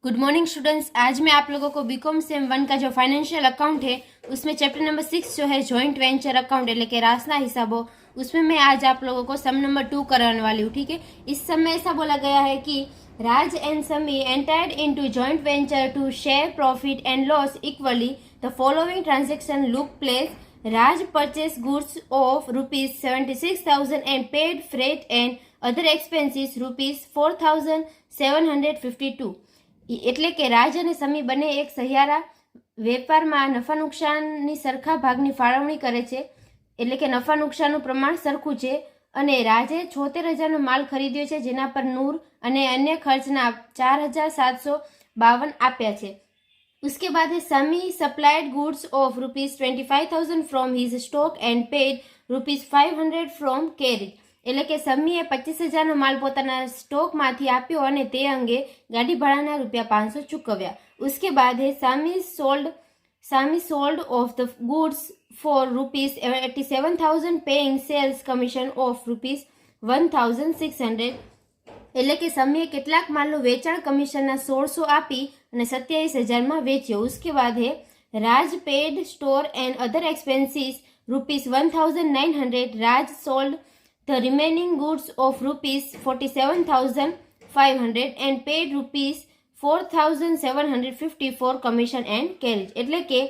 Good morning students. आज मैं आप लोगों को बीकॉम सेम 1 का जो फाइनेंशियल अकाउंट है उसमें चैप्टर नंबर 6 जो है जॉइंट वेंचर अकाउंट એટલે કે रासना हिसाबो, उसमें मैं आज आप लोगों को सम नंबर 2 कराने वाली हूँ। ठीक है, इस सम में ऐसा बोला गया है कि Raj and Sami entered into joint venture to share profit and loss equally. The following transaction look place. Raj purchase goods of ₹76,000 and paid freight and other expenses ₹4,752। એટલે કે રાજ અને સમી બંને એક સહિયારા વેપારમાં નફા નુકસાનની સરખા ભાગની ફાળવણી કરે છે, એટલે કે નફા નુકસાનનું પ્રમાણ સરખું છે અને રાજે 76,000નો માલ ખરીદ્યો છે જેના પર નૂર અને અન્ય ખર્ચના 4,752 આપ્યા છે। उसके बाद है समी supplied goods of ₹25,000 from his stock and paid ₹500 from carriage. એટલે કે સમીએ 25,000નો માલ પોતાના સ્ટોકમાંથી આપ્યો અને તે અંગે ગાડી ભાડાના ₹500 ચૂકવ્યા। उसके बाद है Sami sold off the goods for ₹87,000 paying sales commission of ₹1,600। એટલે કે સમીએ કેટલાક માલનું વેચાણ કમિશનના 1,600 આપી અને 27,000માં વેચ્યો। उसके बाद है Raj paid store and other expenses ₹1,900। Raj sold the remaining goods of ₹47,500 and paid ₹4,750 for commission and carriage। એટલે કે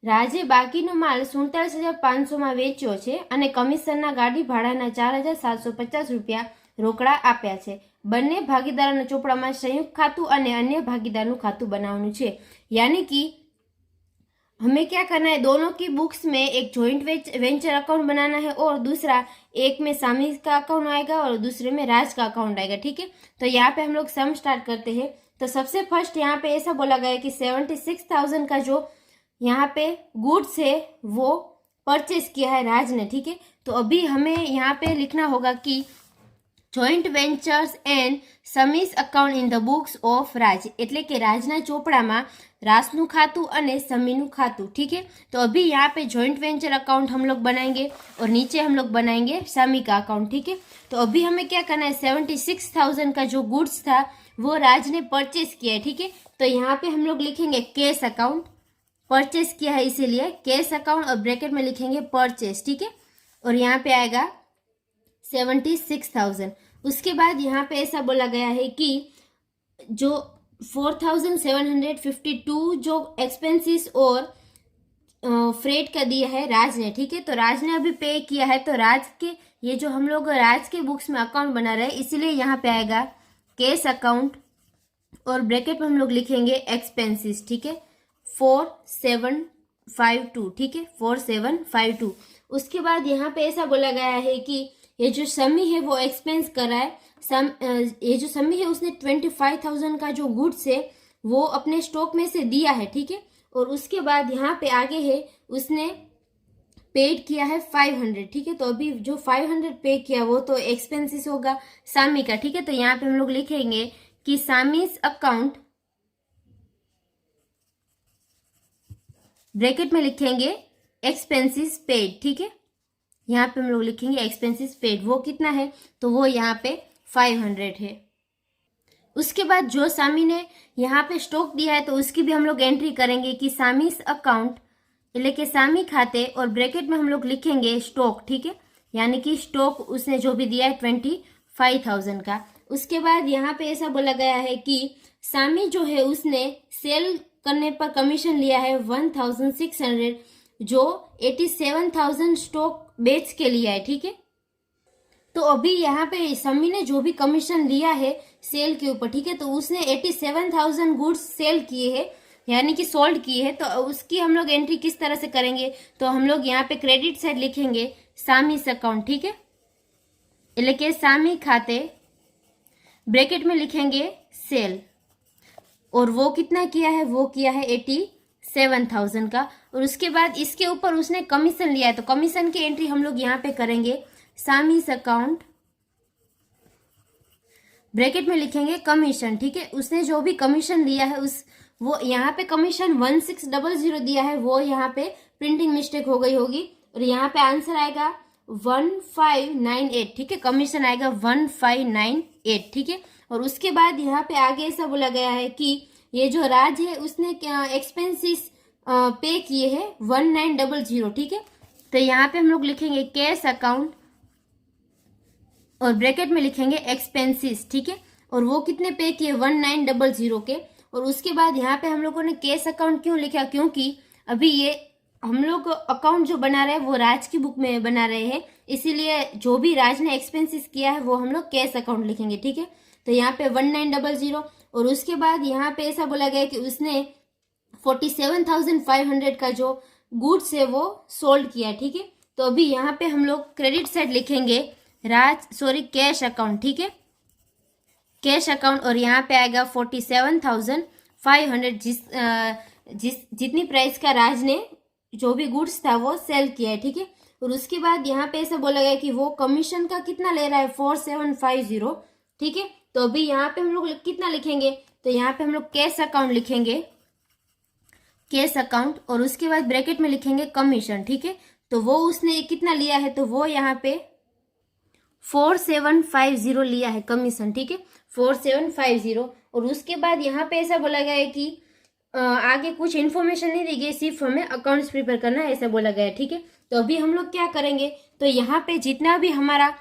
રાજે બાકીનો માલ 47,500માં વેચ્યો છે અને કમિશનના ગાડી ભાડાના 4,750 રૂપિયા રોકડા આપ્યા છે। બંને ભાગીદારોના ચોપડામાં સંયુક્ત ખાતું અને અન્ય ભાગીદારનું ખાતું બનાવવાનું છે। यानी कि हमें क्या करना है, दोनों की बुक्स में एक जॉइंट वेंचर अकाउंट बनाना है और दूसरा एक में सामी का अकाउंट आएगा और दूसरे में राज का अकाउंट आएगा। ठीक है, तो यहाँ पे हम लोग सम स्टार्ट करते हैं। तो सबसे फर्स्ट यहाँ पे ऐसा बोला गया है कि 76,000 का जो यहाँ पे गुड्स है वो परचेस किया है राज ने। ठीक है, तो अभी हमें यहाँ पे लिखना होगा कि joint ventures and Sami's account in the books of Raj, એટલે કે રાજના ચોપડામાં रासनु खातू અને समीनु खातू। ठीक है, तो अभी यहाँ पे जॉइंट वेंचर अकाउंट हम लोग बनाएंगे और नीचे हम लोग बनाएंगे समी का अकाउंट। ठीक है, तो अभी हमें क्या करना है, 76,000 का जो गुड्स था वो राज ने परचेस किया है। ठीक है, तो यहाँ पे हम लोग लिखेंगे कैश अकाउंट, परचेस किया है इसीलिए कैश अकाउंट और ब्रैकेट में लिखेंगे परचेस। ठीक है, और यहाँ पे आएगा 76,000। उसके बाद यहाँ पे ऐसा बोला गया है कि जो 4,752 जो एक्सपेंसिस और फ्रेट का दिया है राज ने। ठीक है, तो राज ने अभी पे किया है, तो राज के ये जो हम लोग राज के बुक्स में अकाउंट बना रहे हैं इसीलिए यहाँ पे आएगा कैश अकाउंट और ब्रैकेट में हम लोग लिखेंगे एक्सपेंसिस। ठीक है, 4,752। ठीक है, 4,752। उसके बाद यहाँ पे ऐसा बोला गया है कि ये जो समी है वो एक्सपेंस कर रहा है। ये जो समी है उसने 25,000 का जो गुड्स है वो अपने स्टॉक में से दिया है। ठीक है, और उसके बाद यहाँ पे आगे है उसने पेड किया है 500। ठीक है, तो अभी जो 500 पे किया वो तो एक्सपेंसिस होगा सामी का। ठीक है, तो यहाँ पे हम लोग लिखेंगे कि सामीस अकाउंट, ब्रैकेट में लिखेंगे एक्सपेंसिस पेड। ठीक है, यहाँ पे हम लोग लिखेंगे एक्सपेंसिस पेड, वो कितना है तो वो यहाँ पे 500 है। उसके बाद जो सामी ने यहाँ पे स्टॉक दिया है तो उसकी भी हम लोग एंट्री करेंगे कि सामीस अकाउंट એટલે કે सामी खाते और ब्रैकेट में हम लोग लिखेंगे स्टॉक। ठीक है, यानी कि स्टॉक उसने जो भी दिया है 25,000 का। उसके बाद यहाँ पे ऐसा बोला गया है कि सामी जो है उसने सेल करने पर कमीशन लिया है 1,600, जो 87,000 स्टॉक बेच के लिया है। ठीक है, तो अभी यहाँ पे समी ने जो भी कमीशन लिया है सेल के ऊपर, ठीक है, तो उसने 87,000 गुड्स सेल किए हैं यानी कि सोल्ड किए हैं, तो उसकी हम लोग एंट्री किस तरह से करेंगे, तो हम लोग यहाँ पे क्रेडिट साइड लिखेंगे सामीस अकाउंट। ठीक है, એટલે કે सामी खाते, ब्रैकेट में लिखेंगे सेल, और वो कितना किया है, वो किया है 87,000 का। और उसके बाद इसके ऊपर उसने कमीशन लिया है तो कमीशन की एंट्री हम लोग यहाँ पे करेंगे सामीस अकाउंट, ब्रैकेट में लिखेंगे कमीशन। ठीक है, उसने जो भी कमीशन लिया है उस वो यहाँ पे कमीशन 1,600 दिया है, वो यहाँ पे प्रिंटिंग मिस्टेक हो गई होगी और यहाँ पे आंसर आएगा 1598। ठीक है, कमीशन आएगा 1598। ठीक है, और उसके बाद यहाँ पे आगे ऐसा बोला गया है कि ये जो राज है उसने एक्सपेंसेस पे किए हैं 1900, ठीक है। तो यहाँ पे हम लोग लिखेंगे कैश अकाउंट और ब्रैकेट में लिखेंगे एक्सपेंसेस, ठीक है। और वो कितने पे किए 1900 के। और उसके बाद यहाँ पे हम लोगों ने कैश अकाउंट क्यों लिखा, क्योंकि अभी ये हम लोग अकाउंट जो बना रहे हैं वो राज की बुक में बना रहे हैं, इसीलिए जो भी राज ने एक्सपेंसेस किया है वो हम लोग कैश अकाउंट लिखेंगे, ठीक है। तो यहाँ पे 1900 और उसके बाद यहाँ पे ऐसा बोला गया कि उसने 47,500 का जो गुड्स है वो सोल्ड किया, ठीक है। तो अभी यहाँ पे हम लोग क्रेडिट साइड लिखेंगे कैश अकाउंट, ठीक है, कैश अकाउंट। और यहाँ पे आएगा 47,500 जितनी प्राइस का राज ने जो भी गुड्स था वो सेल किया है, ठीक है। और उसके बाद यहाँ पे ऐसा बोला गया कि वो कमीशन का कितना ले रहा है 4750, ठीक है। तो अभी यहाँ पे हम लोग कितना लिखेंगे, तो यहाँ पे हम लोग कैश अकाउंट लिखेंगे, कैश अकाउंट, और उसके बाद ब्रैकेट में लिखेंगे कमीशन, ठीक है। तो वो उसने कितना लिया है, तो वो यहाँ पे 4750 लिया है कमीशन, ठीक है, 4750। और उसके बाद यहाँ पे ऐसा बोला गया है कि आगे कुछ इन्फॉर्मेशन नहीं दी गई, सिर्फ हमें अकाउंट्स प्रिपेयर करना है, ऐसा बोला गया है, ठीक है। तो अभी हम लोग क्या करेंगे, तो यहाँ पे जितना भी हमारा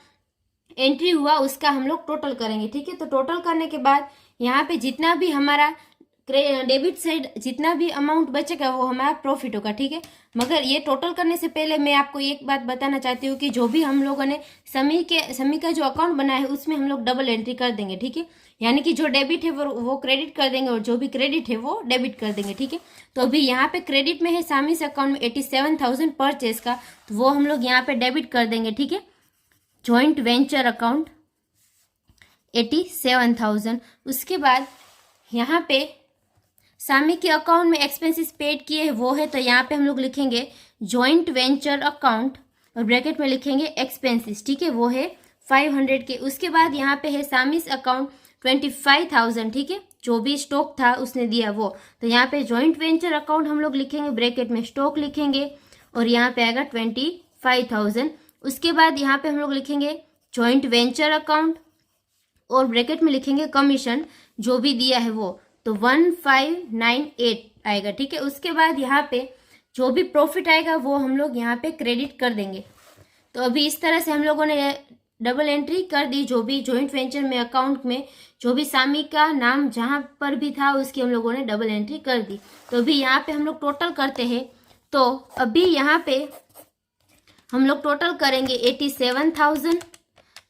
एंट्री हुआ उसका हम लोग टोटल करेंगे, ठीक है। तो टोटल करने के बाद यहाँ पे जितना भी हमारा डेबिट साइड जितना भी अमाउंट बचेगा वो हमारा प्रॉफिट होगा, ठीक है। मगर ये टोटल करने से पहले मैं आपको एक बात बताना चाहती हूँ कि जो भी हम लोगों ने समी का जो अकाउंट बनाया है उसमें हम लोग डबल एंट्री कर देंगे, ठीक है। यानी कि जो डेबिट है वो क्रेडिट कर देंगे और जो भी क्रेडिट है वो डेबिट कर देंगे, ठीक है। तो अभी यहाँ पे क्रेडिट में है सामीस अकाउंट में 87,000 परचेज का, तो वो हम लोग यहाँ पे डेबिट कर देंगे, ठीक है। Joint venture account 87,000। उसके बाद यहाँ पे सामी के अकाउंट में एक्सपेंसेस पेड किए हैं वो है, तो यहाँ पे हम लोग लिखेंगे जॉइंट वेंचर अकाउंट और ब्रैकेट में लिखेंगे एक्सपेंसेस, ठीक है, वो है 500 के। उसके बाद यहाँ पे है सामिस अकाउंट 25,000, ठीक है, जो भी स्टॉक था उसने दिया वो। तो यहाँ पे जॉइंट वेंचर अकाउंट हम लोग लिखेंगे, ब्रैकेट में स्टॉक लिखेंगे और यहाँ पे आएगा 25,000। उसके बाद यहाँ पे हम लोग लिखेंगे जॉइंट वेंचर अकाउंट और ब्रैकेट में लिखेंगे कमीशन जो भी दिया है वो, तो 1598 आएगा, ठीक है। उसके बाद यहाँ पे जो भी प्रॉफिट आएगा वो हम लोग यहाँ पे क्रेडिट कर देंगे। तो अभी इस तरह से हम लोगों ने डबल एंट्री कर दी, जो भी जॉइंट वेंचर में अकाउंट में जो भी सामी का नाम जहां पर भी था उसकी हम लोगों ने डबल एंट्री कर दी। तो अभी यहाँ पे हम लोग टोटल करते हैं, तो अभी यहाँ पे हम लोग टोटल करेंगे 87,000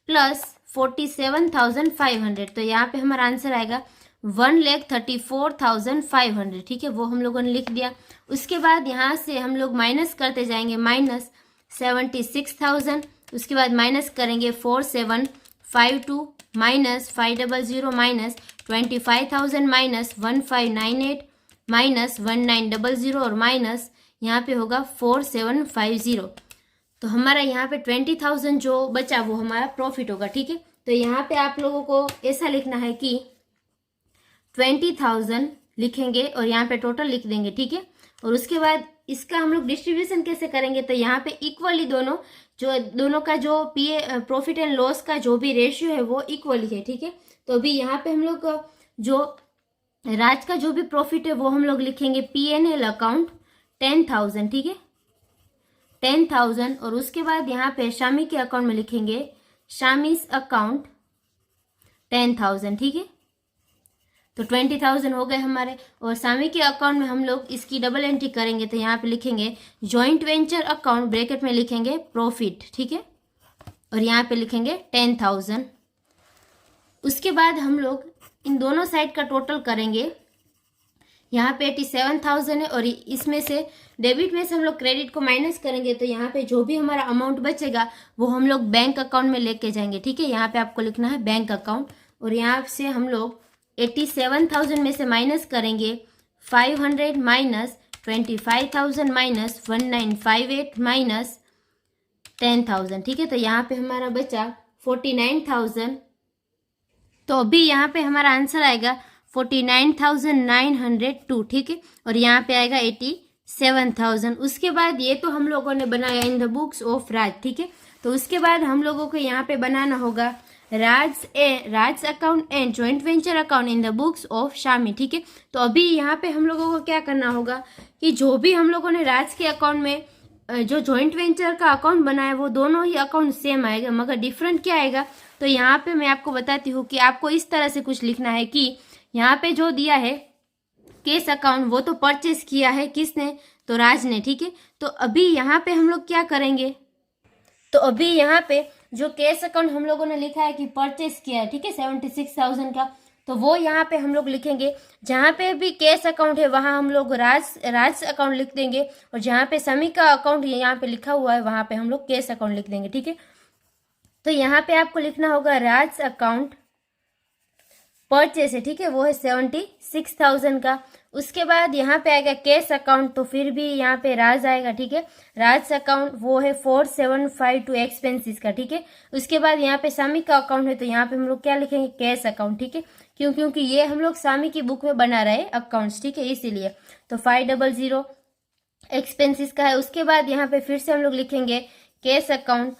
प्लस 47,500, तो यहाँ पे हमारा आंसर आएगा 1,34,500, ठीक है, वो हम लोगों ने लिख दिया। उसके बाद यहाँ से हम लोग माइनस करते जाएंगे, माइनस 76,000, उसके बाद माइनस करेंगे 4752 माइनस 500 माइनस 25,000 माइनस 1598 माइनस 1900 और माइनस यहाँ पे होगा 4750। तो हमारा यहाँ पे 20,000 जो बचा वो हमारा प्रॉफिट होगा, ठीक है। तो यहाँ पे आप लोगों को ऐसा लिखना है कि 20,000 लिखेंगे और यहाँ पे टोटल लिख देंगे, ठीक है। और उसके बाद इसका हम लोग डिस्ट्रीब्यूशन कैसे करेंगे, तो यहाँ पे इक्वली दोनों का जो प्रॉफिट एंड लॉस का जो भी रेशियो है वो इक्वली है, ठीक है। तो अभी यहाँ पे हम लोग जो राज का जो भी प्रॉफिट है वो हम लोग लिखेंगे P&L अकाउंट 10,000, ठीक है, 10,000। और उसके बाद यहाँ पे शामी के अकाउंट में लिखेंगे शामीस अकाउंट 10,000, ठीक है। तो 20,000 हो गए हमारे। और सामी के अकाउंट में हम लोग इसकी डबल एंट्री करेंगे, तो यहाँ पे लिखेंगे जॉइंट वेंचर अकाउंट, ब्रैकेट में लिखेंगे प्रॉफिट, ठीक है, और यहाँ पे लिखेंगे 10,000। उसके बाद हम लोग इन दोनों साइड का टोटल करेंगे, यहाँ पे 87,000 है और इसमें से डेबिट में से हम लोग क्रेडिट को माइनस करेंगे, तो यहाँ पे जो भी हमारा अमाउंट बचेगा वो हम लोग बैंक अकाउंट में लेके जाएंगे, ठीक है। यहाँ पे आपको लिखना है बैंक अकाउंट और यहाँ से हम लोग 87,000 में से माइनस करेंगे 500 माइनस 25,000 माइनस 1958 माइनस 10,000, ठीक है। तो यहाँ पे हमारा बचा 49,000। तो अभी यहाँ पे हमारा आंसर आएगा 49,902, ठीक है, और यहाँ पे आएगा 87,000। उसके बाद ये तो हम लोगों ने बनाया इन द बुक्स ऑफ राज, ठीक है। तो उसके बाद हम लोगों को यहाँ पे बनाना होगा Raj account and joint venture account in the books of Shami. ठीक है, तो अभी यहाँ पे हम लोगों को क्या करना होगा कि जो भी हम लोगों ने राज के अकाउंट में जो जॉइंट वेंचर का अकाउंट बनाया वो दोनों ही अकाउंट सेम आएगा, मगर डिफरेंट क्या आएगा, तो यहाँ पे मैं आपको बताती हूँ कि आपको इस तरह से कुछ लिखना है कि यहाँ पे जो दिया है केस अकाउंट वो तो परचेस किया है किसने, तो राज ने। ठीक है, तो अभी यहाँ पे हम लोग क्या करेंगे, तो अभी यहाँ पे जो केस अकाउंट हम लोगों ने लिखा है कि परचेस किया है, ठीक है, 76,000 का, तो वो यहाँ पे हम लोग लिखेंगे। जहाँ पे भी केस अकाउंट है वहाँ हम लोग राज अकाउंट लिख देंगे, और जहाँ पे समी का अकाउंट यहाँ पे लिखा हुआ है वहाँ पे हम लोग केस अकाउंट लिख देंगे। ठीक है, तो यहाँ पे आपको लिखना होगा राज अकाउंट परचेस है, ठीक है, वो है 76,000 का। उसके बाद यहाँ पे आएगा केस अकाउंट, तो फिर भी यहाँ पे राज आएगा। ठीक है, राज अकाउंट वो है 4752 एक्सपेंसेस का। ठीक है, उसके बाद यहाँ पे सामी का अकाउंट है, तो यहाँ पे हम लोग क्या लिखेंगे, कैश अकाउंट। ठीक है, क्योंकि ये हम लोग सामी की बुक में बना रहे अकाउंट्स, ठीक है, इसीलिए। तो 500 एक्सपेंसेस का है। उसके बाद यहाँ पे फिर से हम लोग लिखेंगे कैश अकाउंट,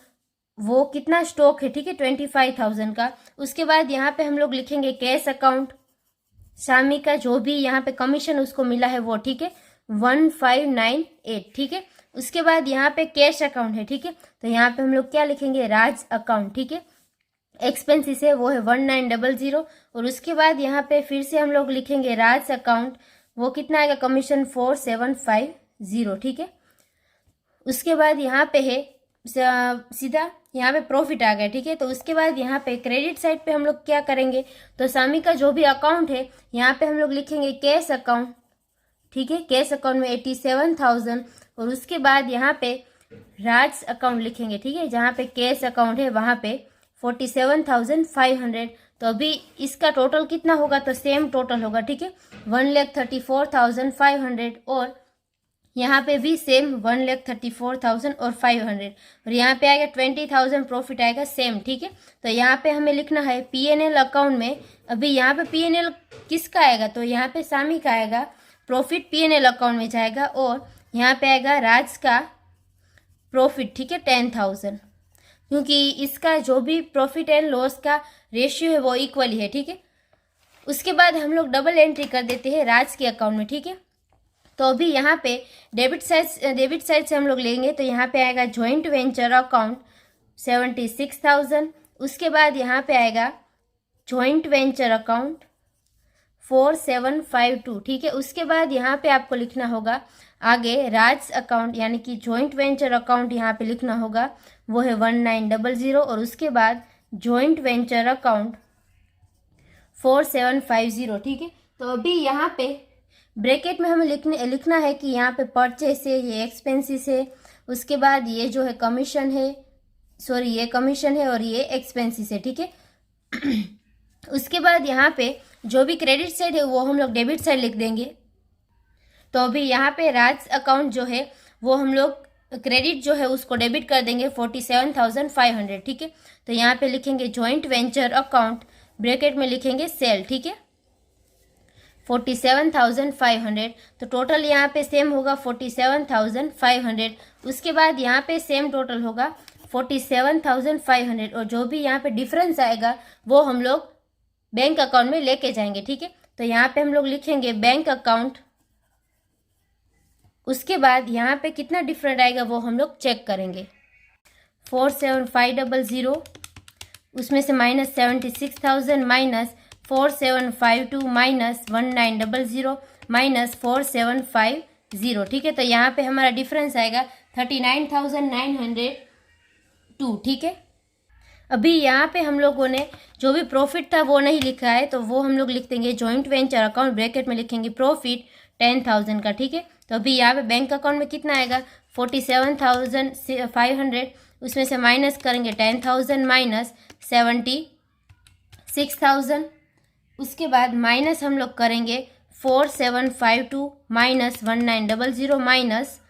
वो कितना स्टॉक है, ठीक है, 25,000 का। उसके बाद यहाँ पे हम लोग लिखेंगे कैश अकाउंट, शामी का जो भी यहाँ पे कमीशन उसको मिला है वो, ठीक है, 1598। ठीक है, उसके बाद यहाँ पे कैश अकाउंट है। ठीक है, तो यहाँ पे हम लोग क्या लिखेंगे, राज अकाउंट। ठीक है, एक्सपेंसेस है वो है 1900। और उसके बाद यहाँ पे फिर से हम लोग लिखेंगे राज अकाउंट, वो कितना आएगा, कमीशन 4750। ठीक है, उसके बाद यहाँ पे है सीधा यहाँ पे प्रॉफिट आ गया। ठीक है, तो उसके बाद यहाँ पे क्रेडिट साइड पे हम लोग क्या करेंगे, तो सामी का जो भी अकाउंट है यहाँ पे हम लोग लिखेंगे कैश अकाउंट। ठीक है, कैश अकाउंट में 87,000। और उसके बाद यहाँ पे राज अकाउंट लिखेंगे। ठीक है, जहाँ पे कैश अकाउंट है वहाँ पे 47,500। तो अभी इसका टोटल कितना होगा, तो सेम टोटल होगा। ठीक है, 1,34,500। और यहाँ पे भी सेम 1,34,000 और 500। और यहाँ पे आएगा 20,000 प्रॉफिट आएगा सेम। ठीक है, तो यहाँ पे हमें लिखना है पीएनएल अकाउंट में। अभी यहाँ पे पीएनएल किसका आएगा, तो यहाँ पे सामी का आएगा, प्रॉफिट पीएनएल अकाउंट में जाएगा। और यहाँ पे आएगा राज का प्रॉफिट, ठीक है, 10,000, क्योंकि इसका जो भी प्रॉफिट एंड लॉस का रेशियो है वो इक्वल ही है। ठीक है, उसके बाद हम लोग डबल एंट्री कर देते हैं राज के अकाउंट में। ठीक है, तो अभी यहाँ पे डेबिट साइड से हम लोग लेंगे, तो यहाँ पे आएगा जॉइंट वेंचर अकाउंट 76,000। उसके बाद यहाँ पे आएगा जॉइंट वेंचर अकाउंट 4752। ठीक है, उसके बाद यहाँ पे आपको लिखना होगा आगे राज अकाउंट, यानी कि जॉइंट वेंचर अकाउंट यहाँ पे लिखना होगा, वो है 1900। और उसके बाद जॉइंट वेंचर अकाउंट 4750। ठीक है, तो अभी यहाँ पे ब्रैकेट में हमें लिखना है कि यहाँ पे परचेस है, ये एक्सपेंसेस है, उसके बाद ये जो है कमीशन है, सॉरी ये कमीशन है और ये एक्सपेंसेस है। ठीक है, उसके बाद यहाँ पे जो भी क्रेडिट साइड है वो हम लोग डेबिट साइड लिख देंगे। तो अभी यहाँ पे राज अकाउंट जो है वो हम लोग क्रेडिट जो है उसको डेबिट कर देंगे 47,500। ठीक है, तो यहाँ पे लिखेंगे जॉइंट वेंचर अकाउंट, ब्रैकेट में लिखेंगे सेल। ठीक है, 47,500। तो टोटल यहाँ पे सेम होगा 47,500। उसके बाद यहाँ पे सेम टोटल होगा 47,500। और जो भी यहाँ पे डिफरेंस आएगा वो हम लोग बैंक अकाउंट में लेके जाएंगे। ठीक है, तो यहाँ पे हम लोग लिखेंगे बैंक अकाउंट। उसके बाद यहाँ पे कितना डिफरेंट आएगा वो हम लोग चेक करेंगे। 47,500 उसमें से माइनस 76,000 माइनस 4752 माइनस 1900 माइनस 4750। ठीक है, तो यहाँ पे हमारा डिफरेंस आएगा 39,902। ठीक है, अभी यहाँ पे हम लोगों ने जो भी प्रॉफिट था वो नहीं लिखा है, तो वो हम लोग लिख देंगे जॉइंट वेंचर अकाउंट, ब्रैकेट में लिखेंगे प्रॉफिट 10,000 का। ठीक है, तो अभी यहाँ पे बैंक अकाउंट में कितना आएगा 47,500, उसमें से माइनस करेंगे 10,000 माइनस 76,000। उसके बाद माइनस हम लोग करेंगे 4752 माइनस 1900 माइनस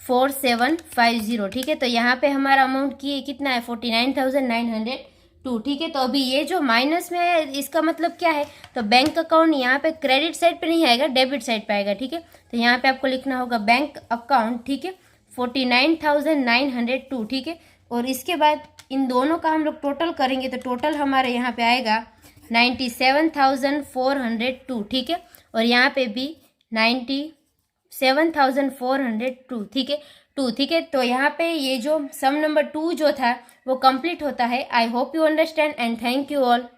4750। ठीक है, तो यहाँ पे हमारा अमाउंट कितना है 49,902। ठीक है, तो अभी ये जो माइनस में है इसका मतलब क्या है, तो बैंक अकाउंट यहाँ पे क्रेडिट साइड पे नहीं आएगा, डेबिट साइड पे आएगा। ठीक है, तो यहाँ पे आपको लिखना होगा बैंक अकाउंट, ठीक है, 49,902। ठीक है, और इसके बाद इन दोनों का हम लोग टोटल करेंगे तो टोटल हमारे यहाँ पे आएगा 97,402, ठीक है। और यहाँ पे भी 97,402, ठीक है, 2, ठीक है। तो यहाँ पे ये जो सम नंबर 2 जो था वो कंप्लीट होता है। I hope you understand and thank you all.